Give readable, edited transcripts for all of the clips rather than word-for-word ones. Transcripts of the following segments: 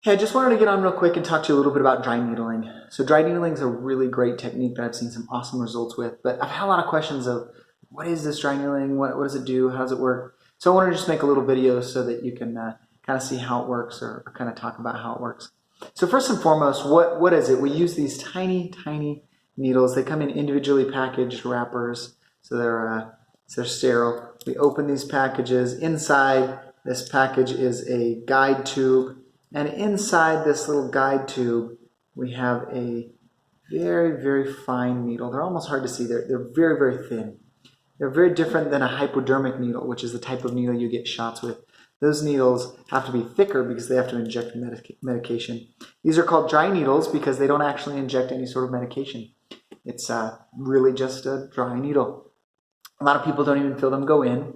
Hey, I just wanted to get on real quick and talk to you a little bit about dry needling. So dry needling is a really great technique that I've seen some awesome results with, but I've had a lot of questions of what is this dry needling? What does it do? How does it work? So I wanted to just make a little video so that you can kind of see how it works or kind of talk about how it works. So first and foremost, what is it? We use these tiny needles. They come in individually packaged wrappers, so they're sterile. We open these packages. Inside this package is a guide tube. And inside this little guide tube, we have a very fine needle. They're almost hard to see. They're very thin. They're very different than a hypodermic needle, which is the type of needle you get shots with. Those needles have to be thicker because they have to inject medication. These are called dry needles because they don't actually inject any sort of medication. It's really just a dry needle. A lot of people don't even feel them go in.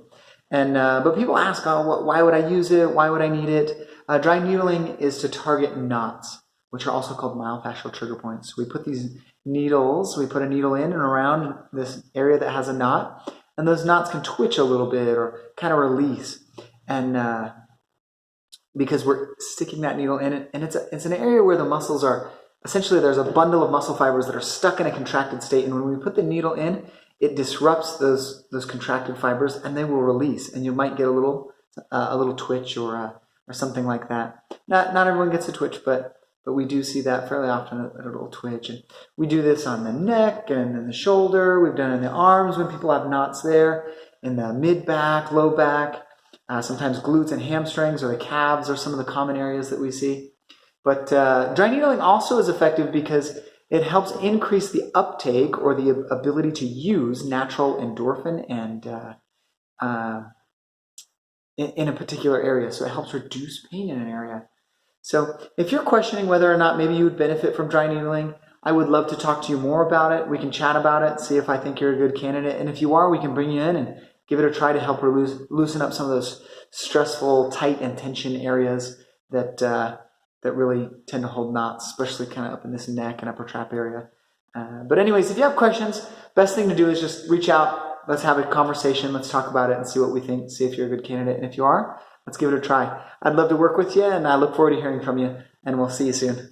But people ask, why would I use it? Why would I need it? Dry needling is to target knots, which are also called myofascial trigger points. We put these needles, we put a needle in and around this area that has a knot, and those knots can twitch a little bit or kind of release. And because we're sticking that needle in it, and it's an area where the muscles are, essentially there's a bundle of muscle fibers that are stuck in a contracted state, and when we put the needle in, it disrupts those contracted fibers, and they will release, and you might get a little twitch or something like that. Not everyone gets a twitch, but we do see that fairly often, a little twitch. And we do this on the neck and in the shoulder. We've done it in the arms when people have knots there, in the mid back, low back. Sometimes glutes and hamstrings or the calves are some of the common areas that we see. But dry needling also is effective because it helps increase the uptake or the ability to use natural endorphin and in a particular area. So it helps reduce pain in an area. So if you're questioning whether or not maybe you would benefit from dry needling, I would love to talk to you more about it. We can chat about it, see if I think you're a good candidate. And if you are, we can bring you in and give it a try to help loosen up some of those stressful, tight and tension areas that really tend to hold knots, especially kind of up in this neck and upper trap area. But anyways, if you have questions, best thing to do is just reach out. Let's have a conversation. Let's talk about it and see what we think, see if you're a good candidate. And if you are, let's give it a try. I'd love to work with you, and I look forward to hearing from you, and we'll see you soon.